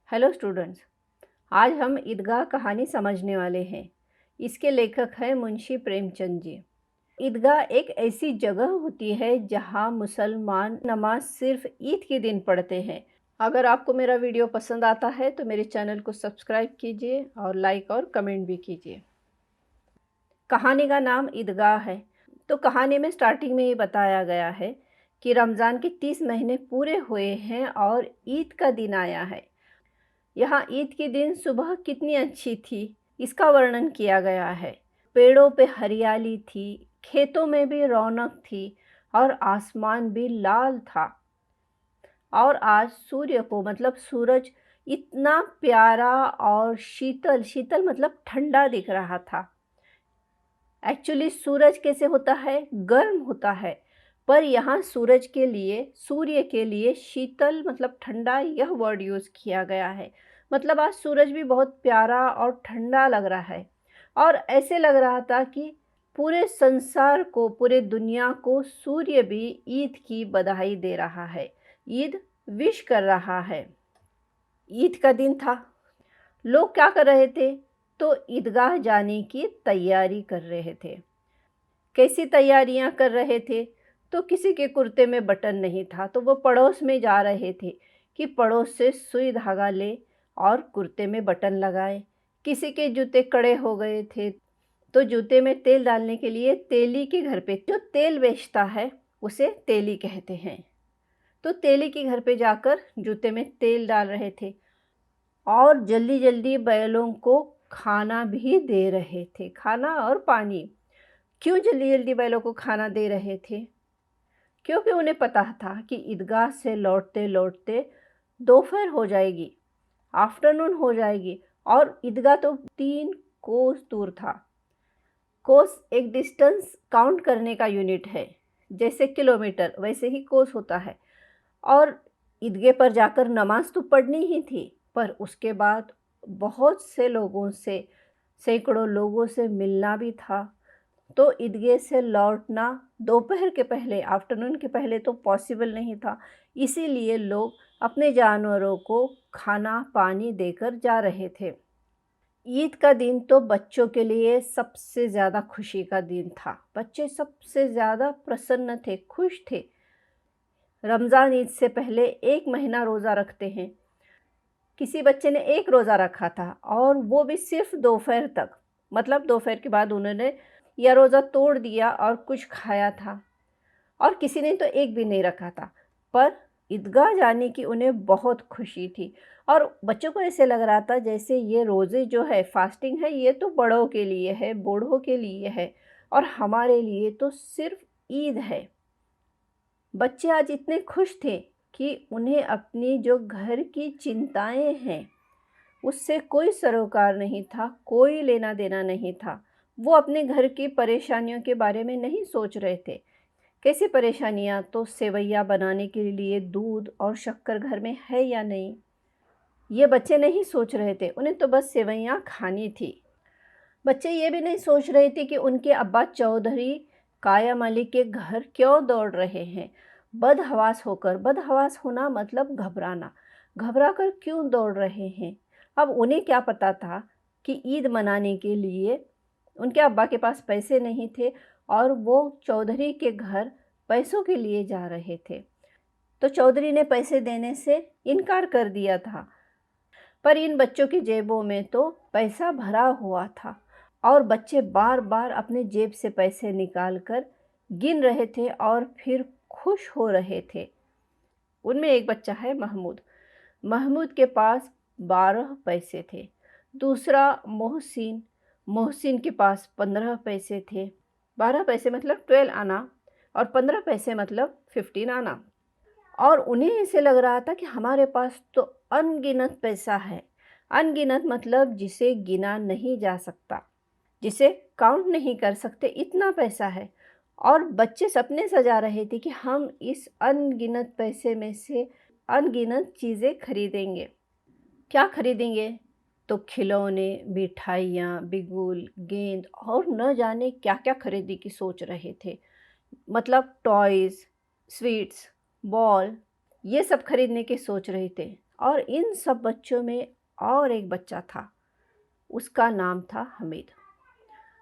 Hello students. आज हम ईदगाह कहानी समझने वाले हैं। इसके लेखक हैं मुंशी प्रेमचंद जी। ईदगाह एक ऐसी जगह होती है जहां मुसलमान नमाज सिर्फ ईद के दिन पढ़ते हैं। अगर आपको मेरा वीडियो पसंद आता है तो मेरे चैनल को सब्सक्राइब कीजिए और लाइक और कमेंट भी कीजिए। कहानी का नाम ईदगाह है। तो कहानी में स्टार्टिंग में ये बताया गया है कि रमज़ान के 30 महीने पूरे हुए हैं और ईद का दिन आया है। यहाँ ईद के दिन सुबह कितनी अच्छी थी, इसका वर्णन किया गया है। पेड़ों पे हरियाली थी, खेतों में भी रौनक थी और आसमान भी लाल था। और आज सूर्य को मतलब सूरज इतना प्यारा और शीतल शीतल मतलब ठंडा दिख रहा था। एक्चुअली सूरज कैसे होता है, गर्म होता है, पर यहाँ सूर्य के लिए शीतल मतलब ठंडा यह वर्ड यूज़ किया गया है। मतलब आज सूरज भी बहुत प्यारा और ठंडा लग रहा है और ऐसे लग रहा था कि पूरे संसार को, पूरे दुनिया को सूर्य भी ईद की बधाई दे रहा है, ईद विश कर रहा है। ईद का दिन था। लोग क्या कर रहे थे? तो ईदगाह जाने की तैयारी कर रहे थे। कैसी तैयारियां कर रहे थे? तो किसी के कुर्ते में बटन नहीं था तो वो पड़ोस में जा रहे थे कि पड़ोस से सुई धागा ले और कुर्ते में बटन लगाए। किसी के जूते कड़े हो गए थे तो जूते में तेल डालने के लिए तेली के घर पे, जो तेल बेचता है उसे तेली कहते हैं, तो तेली के घर पे जाकर जूते में तेल डाल रहे थे और जल्दी जल्दी बैलों को खाना भी दे रहे थे, खाना और पानी। क्यों जल्दी जल्दी बैलों को खाना दे रहे थे? क्योंकि उन्हें पता था कि ईदगाह से लौटते लौटते दोपहर हो जाएगी, आफ्टरनून हो जाएगी और ईदगाह तो 3 कोस दूर था। कोस एक डिस्टेंस काउंट करने का यूनिट है, जैसे किलोमीटर वैसे ही कोस होता है। और ईदगाह पर जाकर नमाज तो पढ़नी ही थी, पर उसके बाद बहुत से लोगों से, सैकड़ों लोगों से मिलना भी था। तो ईदगाह से लौटना दोपहर के पहले, आफ्टरनून के पहले तो पॉसिबल नहीं था। इसीलिए लोग अपने जानवरों को खाना पानी देकर जा रहे थे। ईद का दिन तो बच्चों के लिए सबसे ज़्यादा खुशी का दिन था। बच्चे सबसे ज़्यादा प्रसन्न थे, खुश थे। रमज़ान ईद से पहले 1 महीना रोज़ा रखते हैं। किसी बच्चे ने 1 रोज़ा रखा था और वो भी सिर्फ दोपहर तक, मतलब दोपहर के बाद उन्होंने या रोज़ा तोड़ दिया और कुछ खाया था। और किसी ने तो 1 भी नहीं रखा था। पर ईदगाह जाने की उन्हें बहुत खुशी थी और बच्चों को ऐसे लग रहा था जैसे ये रोज़े जो है, फास्टिंग है, ये तो बड़ों के लिए है, बूढ़ों के लिए है और हमारे लिए तो सिर्फ ईद है। बच्चे आज इतने खुश थे कि उन्हें अपनी जो घर की चिंताएं हैं उससे कोई सरोकार नहीं था, कोई लेना देना नहीं था। वो अपने घर की परेशानियों के बारे में नहीं सोच रहे थे। कैसी परेशानियाँ? तो सेवैयाँ बनाने के लिए दूध और शक्कर घर में है या नहीं, ये बच्चे नहीं सोच रहे थे। उन्हें तो बस सेवैयाँ खानी थी। बच्चे ये भी नहीं सोच रहे थे कि उनके अब्बा चौधरी कायम अली के घर क्यों दौड़ रहे हैं, बदहवास होकर। बदहवास होना मतलब घबराना, घबरा कर क्यों दौड़ रहे हैं। अब उन्हें क्या पता था कि ईद मनाने के लिए उनके अब्बा के पास पैसे नहीं थे और वो चौधरी के घर पैसों के लिए जा रहे थे। तो चौधरी ने पैसे देने से इनकार कर दिया था। पर इन बच्चों की जेबों में तो पैसा भरा हुआ था और बच्चे बार बार अपने जेब से पैसे निकाल कर गिन रहे थे और फिर खुश हो रहे थे। उनमें एक बच्चा है महमूद। महमूद के पास 12 पैसे थे। दूसरा मोहसिन, मोहसिन के पास 15 पैसे थे। 12 पैसे मतलब 12 आना और 15 पैसे मतलब 15 आना। और उन्हें ऐसे लग रहा था कि हमारे पास तो अनगिनत पैसा है। अनगिनत मतलब जिसे गिना नहीं जा सकता, जिसे काउंट नहीं कर सकते, इतना पैसा है। और बच्चे सपने सजा रहे थे कि हम इस अनगिनत पैसे में से अनगिनत चीज़ें खरीदेंगे। क्या खरीदेंगे? तो खिलौने, मिठाइयाँ, बिगुल, गेंद और न जाने क्या क्या खरीदी की सोच रहे थे। मतलब टॉयज़, स्वीट्स, बॉल, ये सब खरीदने की सोच रहे थे। और इन सब बच्चों में और एक बच्चा था, उसका नाम था हमीद।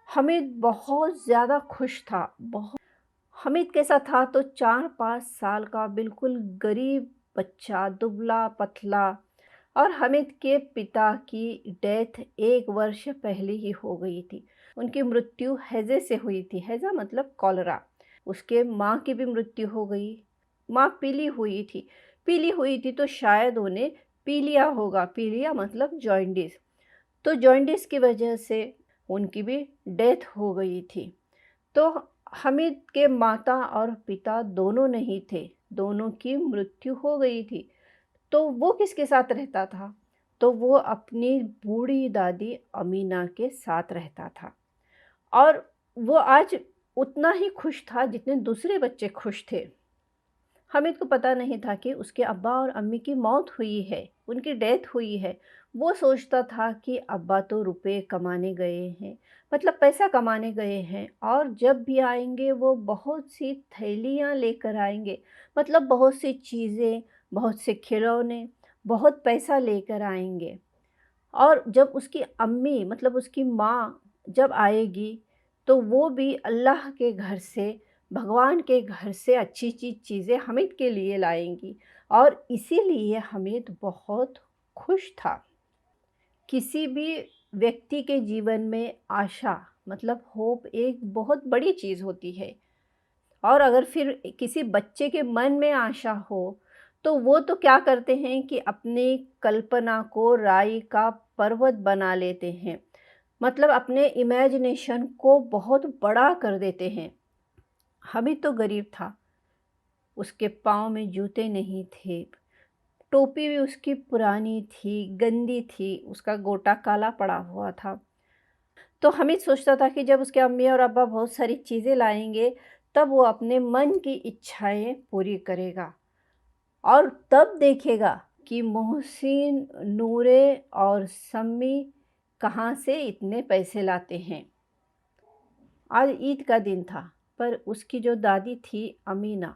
हमीद बहुत ज़्यादा खुश था। बहुत हमीद कैसा था तो 4-5 साल का बिल्कुल गरीब बच्चा, दुबला पतला। और हमीद के पिता की डेथ 1 वर्ष पहले ही हो गई थी। उनकी मृत्यु हैज़े से हुई थी। हैज़ा मतलब कॉलरा। उसके माँ की भी मृत्यु हो गई। माँ पीली हुई थी। पीली हुई थी तो शायद उन्हें पीलिया होगा। पीलिया मतलब जॉन्डिस। तो जॉन्डिस की वजह से उनकी भी डेथ हो गई थी। तो हमीद के माता और पिता दोनों नहीं थे। दोनों की मृत्यु हो गई थी। तो वो किसके साथ रहता था? तो वो अपनी बूढ़ी दादी अमीना के साथ रहता था। और वो आज उतना ही खुश था जितने दूसरे बच्चे खुश थे। हामिद को पता नहीं था कि उसके अब्बा और अम्मी की मौत हुई है, उनकी डेथ हुई है। वो सोचता था कि अब्बा तो रुपए कमाने गए हैं, मतलब पैसा कमाने गए हैं, और जब भी आएंगे वो बहुत सी थैलियाँ लेकर आएंगे, मतलब बहुत सी चीज़ें, बहुत से खिलौने, बहुत पैसा लेकर आएंगे। और जब उसकी अम्मी मतलब उसकी माँ जब आएगी तो वो भी अल्लाह के घर से, भगवान के घर से अच्छी चीज़ें हामिद के लिए लाएंगी। और इसीलिए हामिद बहुत खुश था। किसी भी व्यक्ति के जीवन में आशा मतलब होप एक बहुत बड़ी चीज़ होती है। और अगर फिर किसी बच्चे के मन में आशा हो तो वो तो क्या करते हैं कि अपनी कल्पना को राई का पर्वत बना लेते हैं, मतलब अपने इमेजिनेशन को बहुत बड़ा कर देते हैं। हामिद तो गरीब था। उसके पाँव में जूते नहीं थे। टोपी भी उसकी पुरानी थी, गंदी थी, उसका गोटा काला पड़ा हुआ था। तो हामिद सोचता था कि जब उसके अम्मी और अब्बा बहुत सारी चीज़ें लाएंगे तब वो अपने मन की इच्छाएं पूरी करेगा। और तब देखेगा कि मोहसिन, नूरे और सम्मी कहाँ से इतने पैसे लाते हैं। आज ईद का दिन था, पर उसकी जो दादी थी अमीना,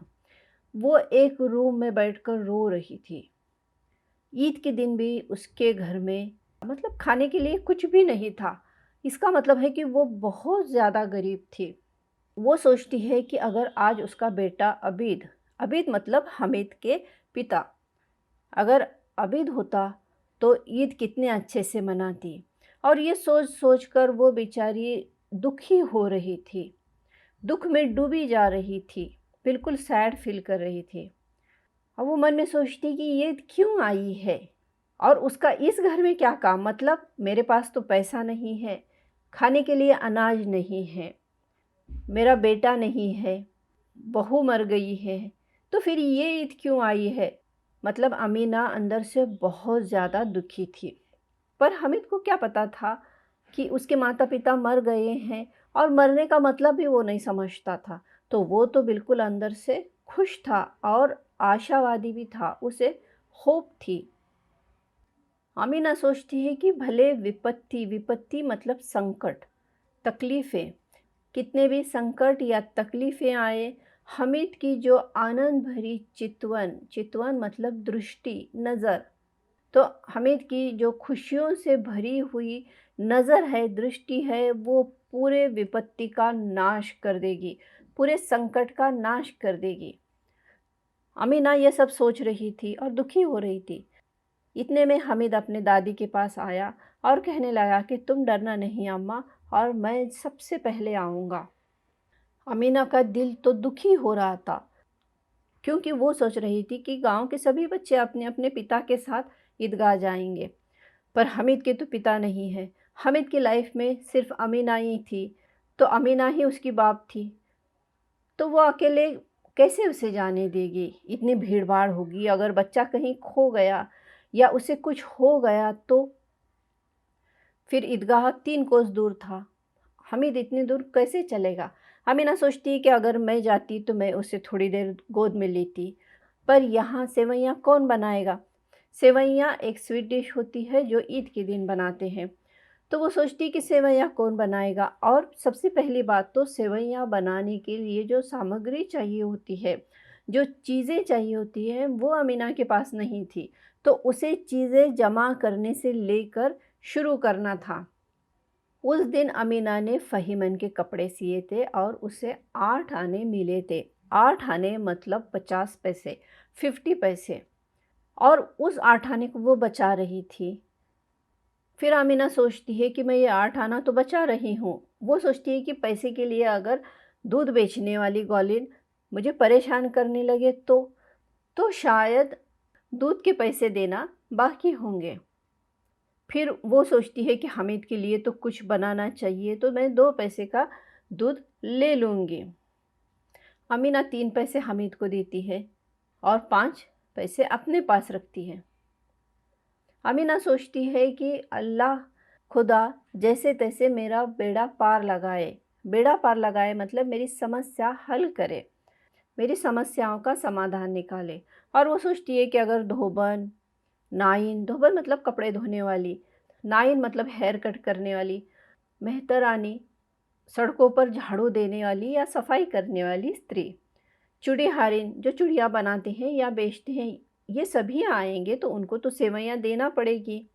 वो एक रूम में बैठकर रो रही थी। ईद के दिन भी उसके घर में मतलब खाने के लिए कुछ भी नहीं था। इसका मतलब है कि वो बहुत ज़्यादा गरीब थी। वो सोचती है कि अगर आज उसका बेटा अबीद, अबीद मतलब हामिद के पिता, अगर अबीद होता तो ईद कितने अच्छे से मनाती। और ये सोच सोच कर वो बेचारी दुखी हो रही थी, दुख में डूबी जा रही थी, बिल्कुल सैड फील कर रही थी। अब वो मन में सोचती कि ये क्यों आई है और उसका इस घर में क्या काम, मतलब मेरे पास तो पैसा नहीं है, खाने के लिए अनाज नहीं है, मेरा बेटा नहीं है, बहू मर गई है, तो फिर ये ईद क्यों आई है। मतलब अमीना अंदर से बहुत ज़्यादा दुखी थी। पर हामिद को क्या पता था कि उसके माता पिता मर गए हैं, और मरने का मतलब भी वो नहीं समझता था। तो वो तो बिल्कुल अंदर से खुश था और आशावादी भी था, उसे होप थी। अमीना सोचती है कि भले विपत्ति, विपत्ति मतलब संकट, तकलीफ़ें, कितने भी संकट या तकलीफ़ें आए, हामिद की जो आनंद भरी चितवन, चितवन मतलब दृष्टि, नज़र, तो हामिद की जो खुशियों से भरी हुई नज़र है, दृष्टि है, वो पूरे विपत्ति का नाश कर देगी, पूरे संकट का नाश कर देगी। अमीना ये सब सोच रही थी और दुखी हो रही थी। इतने में हामिद अपने दादी के पास आया और कहने लगा कि तुम डरना नहीं अम्मा, और मैं सबसे पहले आऊँगा। अमीना का दिल तो दुखी हो रहा था, क्योंकि वो सोच रही थी कि गांव के सभी बच्चे अपने अपने पिता के साथ ईदगाह जाएंगे, पर हामिद के तो पिता नहीं है। हामिद की लाइफ में सिर्फ अमीना ही थी, तो अमीना ही उसकी बाप थी। तो वो अकेले कैसे उसे जाने देगी, इतनी भीड़ भाड़ होगी, अगर बच्चा कहीं खो गया या उसे कुछ हो गया तो। फिर ईदगाह 3 कोस दूर था। हामिद इतनी दूर कैसे चलेगा। अमीना सोचती कि अगर मैं जाती तो मैं उसे थोड़ी देर गोद में लेती, पर यहाँ सेवैयाँ कौन बनाएगा। सेवैयाँ एक स्वीट डिश होती है जो ईद के दिन बनाते हैं। तो वो सोचती कि सेवैयाँ कौन बनाएगा, और सबसे पहली बात तो सेवैयाँ बनाने के लिए जो सामग्री चाहिए होती है, जो चीज़ें चाहिए होती हैं, वो अमीना के पास नहीं थी। तो उसे चीज़ें जमा करने से लेकर शुरू करना था। उस दिन अमीना ने फ़हीमन के कपड़े सिए थे और उसे 8 आने मिले थे। 8 आने मतलब 50 पैसे, 50 पैसे, और उस 8 आने को वो बचा रही थी। फिर अमीना सोचती है कि मैं ये 8 आना तो बचा रही हूँ। वो सोचती है कि पैसे के लिए अगर दूध बेचने वाली ग्वालिन मुझे परेशान करने लगे तो शायद दूध के पैसे देना बाकी होंगे। फिर वो सोचती है कि हामिद के लिए तो कुछ बनाना चाहिए, तो मैं 2 पैसे का दूध ले लूँगी। अमीना 3 पैसे हामिद को देती है और 5 पैसे अपने पास रखती है। अमीना सोचती है कि अल्लाह खुदा जैसे तैसे मेरा बेड़ा पार लगाए। बेड़ा पार लगाए मतलब मेरी समस्या हल करे, मेरी समस्याओं का समाधान निकाले। और वो सोचती है कि अगर धोबन, नाइन, धोबन मतलब कपड़े धोने वाली, नाइन मतलब हेयर कट करने वाली, मेहतरानी, सड़कों पर झाड़ू देने वाली या सफाई करने वाली स्त्री, चूड़ीहारिन जो चूड़ियाँ बनाते हैं या बेचते हैं, ये सभी आएंगे तो उनको तो सेवैयाँ देना पड़ेगी।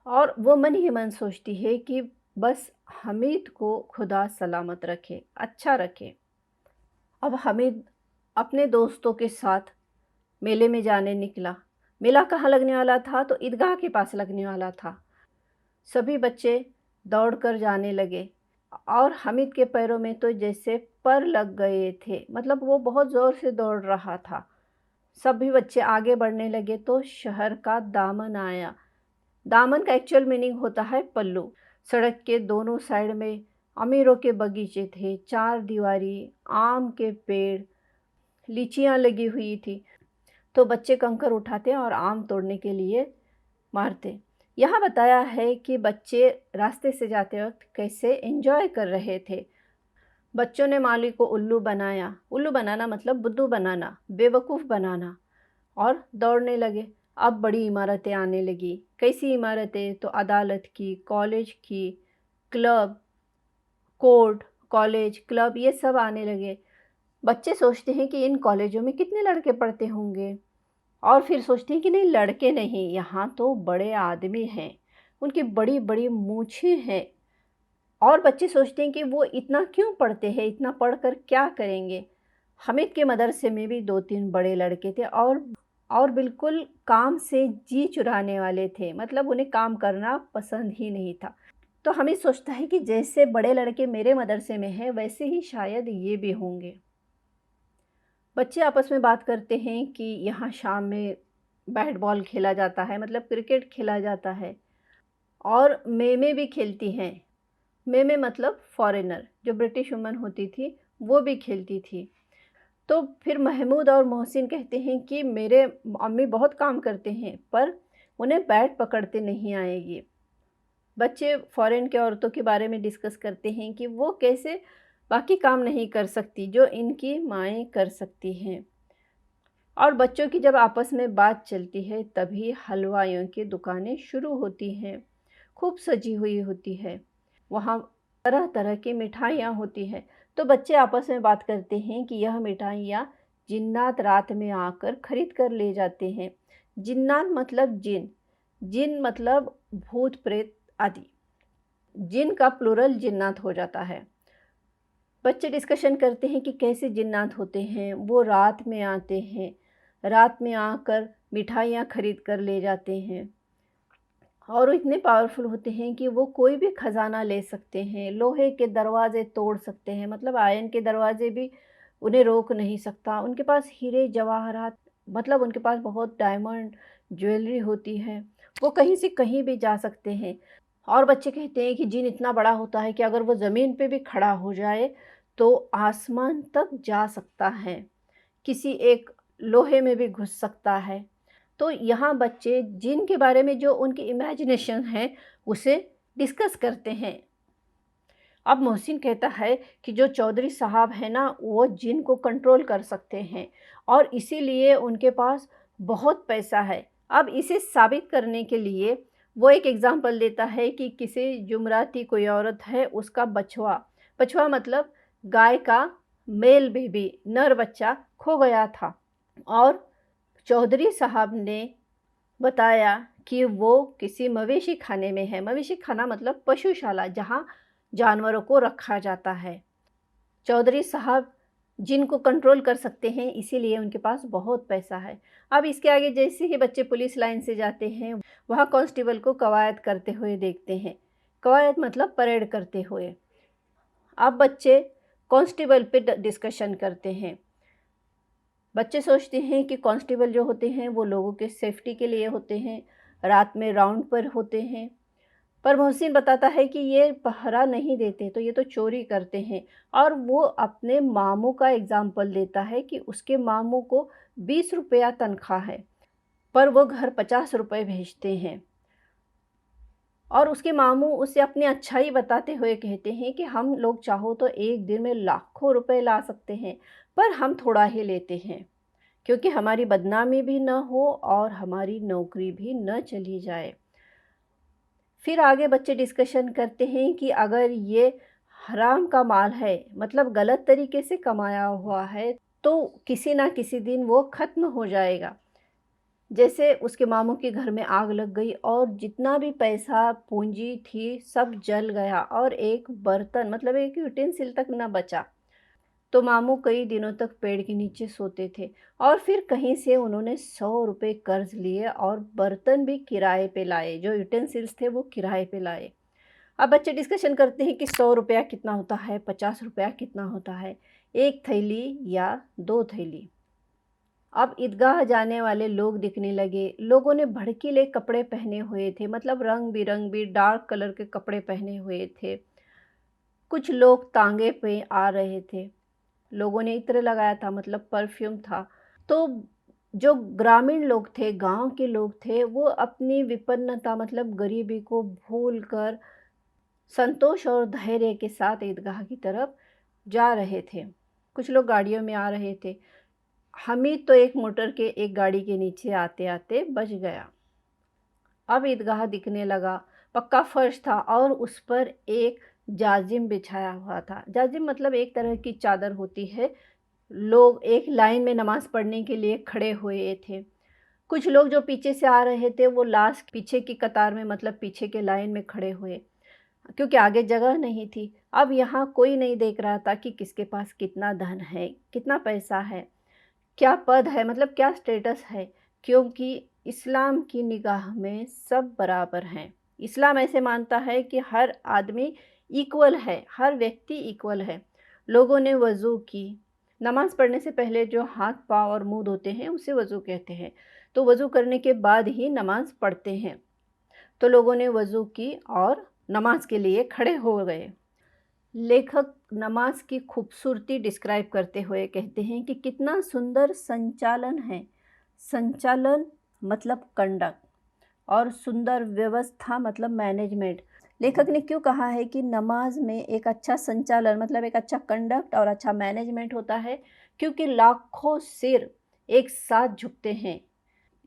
और वो मन ही मन सोचती है कि बस हामिद को खुदा सलामत रखे, अच्छा रखे। अब हामिद अपने दोस्तों के साथ मेले में जाने निकला। मेला कहाँ लगने वाला था? तो ईदगाह के पास लगने वाला था। सभी बच्चे दौड़कर जाने लगे और हामिद के पैरों में तो जैसे पर लग गए थे, मतलब वो बहुत ज़ोर से दौड़ रहा था। सभी बच्चे आगे बढ़ने लगे तो शहर का दामन आया। दामन का एक्चुअल मीनिंग होता है पल्लू। सड़क के दोनों साइड में अमीरों के बगीचे थे, चार दीवारी, आम के पेड़, लीचियाँ लगी हुई थी। तो बच्चे कंकर उठाते और आम तोड़ने के लिए मारते। यहाँ बताया है कि बच्चे रास्ते से जाते वक्त कैसे एंजॉय कर रहे थे। बच्चों ने माली को उल्लू बनाया। उल्लू बनाना मतलब बुद्धू बनाना, बेवकूफ़ बनाना, और दौड़ने लगे। अब बड़ी इमारतें आने लगी। कैसी इमारतें? तो अदालत की, कॉलेज की, क्लब, कोर्ट, कॉलेज, क्लब, ये सब आने लगे। बच्चे सोचते हैं कि इन कॉलेजों में कितने लड़के पढ़ते होंगे, और फिर सोचते हैं कि नहीं, लड़के नहीं, यहाँ तो बड़े आदमी हैं, उनकी बड़ी बड़ी मूछें हैं। और बच्चे सोचते हैं कि वो इतना क्यों पढ़ते हैं, इतना पढ़कर क्या करेंगे। हामिद के मदरसे में भी 2-3 बड़े लड़के थे और बिल्कुल काम से जी चुराने वाले थे, मतलब उन्हें काम करना पसंद ही नहीं था। तो हामिद सोचता है कि जैसे बड़े लड़के मेरे मदरसे में हैं वैसे ही शायद ये भी होंगे। बच्चे आपस में बात करते हैं कि यहाँ शाम में बैट बॉल खेला जाता है, मतलब क्रिकेट खेला जाता है, और मेमे भी खेलती हैं। मेमे मतलब फॉरेनर, जो ब्रिटिश वुमन होती थी वो भी खेलती थी। तो फिर महमूद और मोहसिन कहते हैं कि मेरे अम्मी बहुत काम करते हैं पर उन्हें बैट पकड़ते नहीं आएगी। बच्चे फ़ॉरेन के औरतों के बारे में डिस्कस करते हैं कि वो कैसे बाकी काम नहीं कर सकती जो इनकी माएँ कर सकती हैं। और बच्चों की जब आपस में बात चलती है तभी हलवाइयों की दुकानें शुरू होती हैं। खूब सजी हुई होती है, वहाँ तरह तरह की मिठाइयाँ होती हैं। तो बच्चे आपस में बात करते हैं कि यह मिठाइयाँ जिन्नात रात में आकर खरीद कर ले जाते हैं। जिन्नात मतलब जिन, जिन मतलब भूत प्रेत आदि। जिन का प्लूरल जिन्नात हो जाता है। बच्चे डिस्कशन करते हैं कि कैसे जिन्नात होते हैं। वो रात में आते हैं, रात में आकर मिठाइयाँ खरीद कर ले जाते हैं, और वो इतने पावरफुल होते हैं कि वो कोई भी ख़जाना ले सकते हैं, लोहे के दरवाज़े तोड़ सकते हैं, मतलब आयरन के दरवाज़े भी उन्हें रोक नहीं सकता। उनके पास हीरे जवाहरात, मतलब उनके पास बहुत डायमंड ज्वेलरी होती है, वो कहीं से कहीं भी जा सकते हैं। और बच्चे कहते हैं कि जिन इतना बड़ा होता है कि अगर वो ज़मीन पे भी खड़ा हो जाए तो आसमान तक जा सकता है, किसी एक लोहे में भी घुस सकता है। तो यहाँ बच्चे जिन के बारे में जो उनकी इमेजिनेशन है उसे डिस्कस करते हैं। अब मोहसिन कहता है कि जो चौधरी साहब हैं ना, वो जिन को कंट्रोल कर सकते हैं और इसीलिए उनके पास बहुत पैसा है। अब इसे साबित करने के लिए वो एक एग्ज़ाम्पल देता है कि किसी जुमराती कोई औरत है, उसका बछवा, बछवा मतलब गाय का मेल बेबी, नर बच्चा खो गया था, और चौधरी साहब ने बताया कि वो किसी मवेशी खाने में है। मवेशी खाना मतलब पशुशाला, जहाँ जानवरों को रखा जाता है। चौधरी साहब जिनको कंट्रोल कर सकते हैं, इसीलिए उनके पास बहुत पैसा है। अब इसके आगे जैसे ही बच्चे पुलिस लाइन से जाते हैं, वहाँ कांस्टेबल को कवायद करते हुए देखते हैं। कवायद मतलब परेड करते हुए। अब बच्चे कांस्टेबल पे डिस्कशन करते हैं। बच्चे सोचते हैं कि कांस्टेबल जो होते हैं वो लोगों के सेफ्टी के लिए होते हैं, रात में राउंड पर होते हैं। पर मोहसिन बताता है कि ये पहरा नहीं देते, तो ये तो चोरी करते हैं। और वो अपने मामू का एग्ज़ाम्पल देता है कि उसके मामू को 20 रुपया तनख्वाह है, पर वो घर 50 रुपये भेजते हैं। और उसके मामू उसे अपनी अच्छाई बताते हुए कहते हैं कि हम लोग चाहो तो एक दिन में लाखों रुपए ला सकते हैं, पर हम थोड़ा ही लेते हैं, क्योंकि हमारी बदनामी भी न हो और हमारी नौकरी भी न चली जाए। फिर आगे बच्चे डिस्कशन करते हैं कि अगर ये हराम का माल है, मतलब गलत तरीके से कमाया हुआ है, तो किसी ना किसी दिन वो ख़त्म हो जाएगा। जैसे उसके मामू के घर में आग लग गई और जितना भी पैसा पूंजी थी सब जल गया और एक बर्तन मतलब एक यूटेंसिल तक न बचा। तो मामू कई दिनों तक पेड़ के नीचे सोते थे और फिर कहीं से उन्होंने 100 रुपये कर्ज लिए और बर्तन भी किराए पे लाए, जो यूटेंसिल्स थे वो किराए पे लाए। अब बच्चे डिस्कशन करते हैं कि 100 रुपया कितना होता है, 50 रुपया कितना होता है, एक थैली या 2 थैली। अब ईदगाह जाने वाले लोग दिखने लगे। लोगों ने भड़कीले कपड़े पहने हुए थे, मतलब रंग बिरंगी डार्क कलर के कपड़े पहने हुए थे। कुछ लोग तांगे पे आ रहे थे। लोगों ने इत्र लगाया था, मतलब परफ्यूम था। तो जो ग्रामीण लोग थे, गांव के लोग थे, वो अपनी विपन्नता मतलब गरीबी को भूलकर संतोष और धैर्य के साथ ईदगाह की तरफ जा रहे थे। कुछ लोग गाड़ियों में आ रहे थे। हामिद तो एक मोटर के एक गाड़ी के नीचे आते आते बच गया। अब ईदगाह दिखने लगा। पक्का फर्श था और उस पर एक जाजिम बिछाया हुआ था। जाजिम मतलब एक तरह की चादर होती है। लोग एक लाइन में नमाज़ पढ़ने के लिए खड़े हुए थे। कुछ लोग जो पीछे से आ रहे थे वो लास्ट पीछे की कतार में मतलब पीछे के लाइन में खड़े हुए, क्योंकि आगे जगह नहीं थी। अब यहाँ कोई नहीं देख रहा था कि किसके पास कितना धन है, कितना पैसा है, क्या पद है, मतलब क्या स्टेटस है, क्योंकि इस्लाम की निगाह में सब बराबर हैं। इस्लाम ऐसे मानता है कि हर आदमी इक्वल है, हर व्यक्ति इक्वल है। लोगों ने वज़ू की। नमाज़ पढ़ने से पहले जो हाथ पाँव और मुंह धोते हैं उसे वज़ू कहते हैं। तो वज़ू करने के बाद ही नमाज़ पढ़ते हैं। तो लोगों ने वज़ू की और नमाज के लिए खड़े हो गए। लेखक नमाज की खूबसूरती डिस्क्राइब करते हुए कहते हैं कि कितना सुंदर संचालन है। संचालन मतलब कंडक्ट और सुंदर व्यवस्था मतलब मैनेजमेंट। लेखक ने क्यों कहा है कि नमाज में एक अच्छा संचालन मतलब एक अच्छा कंडक्ट और अच्छा मैनेजमेंट होता है? क्योंकि लाखों सिर एक साथ झुकते हैं,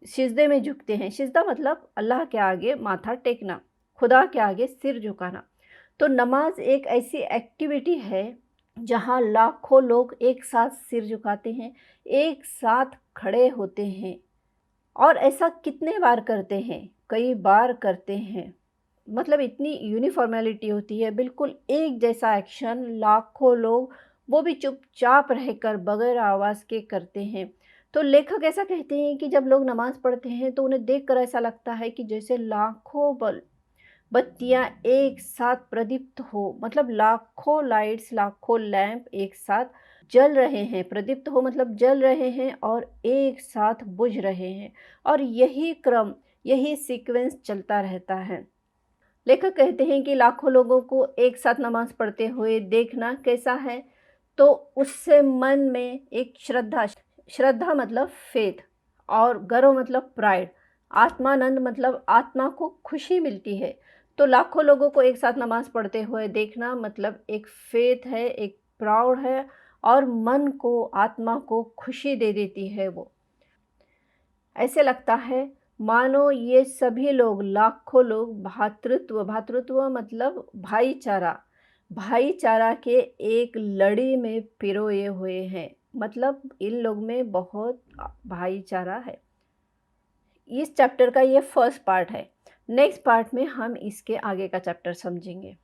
सिजदे में झुकते हैं। सिजदा मतलब अल्लाह के आगे माथा टेकना, खुदा के आगे सिर झुकाना। तो नमाज एक ऐसी एक्टिविटी है जहाँ लाखों लोग एक साथ सिर झुकाते हैं, एक साथ खड़े होते हैं। और ऐसा कितने बार करते हैं? कई बार करते हैं। मतलब इतनी यूनिफॉर्मेलिटी होती है, बिल्कुल एक जैसा एक्शन लाखों लोग, वो भी चुपचाप रहकर बगैर आवाज़ के करते हैं। तो लेखक ऐसा कहते हैं कि जब लोग नमाज़ पढ़ते हैं तो उन्हें देखकर ऐसा लगता है कि जैसे लाखों बत्तियाँ एक साथ प्रदीप्त हो, मतलब लाखों लाइट्स, लाखों लैंप एक साथ जल रहे हैं। प्रदीप्त हो मतलब जल रहे हैं और एक साथ बुझ रहे हैं। और यही क्रम, यही सीक्वेंस चलता रहता है। लेखक कहते हैं कि लाखों लोगों को एक साथ नमाज पढ़ते हुए देखना कैसा है? तो उससे मन में एक श्रद्धा, श्रद्धा मतलब फेथ, और गर्व मतलब प्राइड, आत्मानंद मतलब आत्मा को खुशी मिलती है। तो लाखों लोगों को एक साथ नमाज पढ़ते हुए देखना मतलब एक फेथ है, एक प्राउड है, और मन को, आत्मा को खुशी दे देती है वो। ऐसे लगता है मानो ये सभी लोग, लाखों लोग भातृत्व, भातृत्व मतलब भाईचारा, भाईचारा के एक लड़ी में पिरोए हुए हैं। मतलब इन लोग में बहुत भाईचारा है। इस चैप्टर का ये फर्स्ट पार्ट है। नेक्स्ट पार्ट में हम इसके आगे का चैप्टर समझेंगे।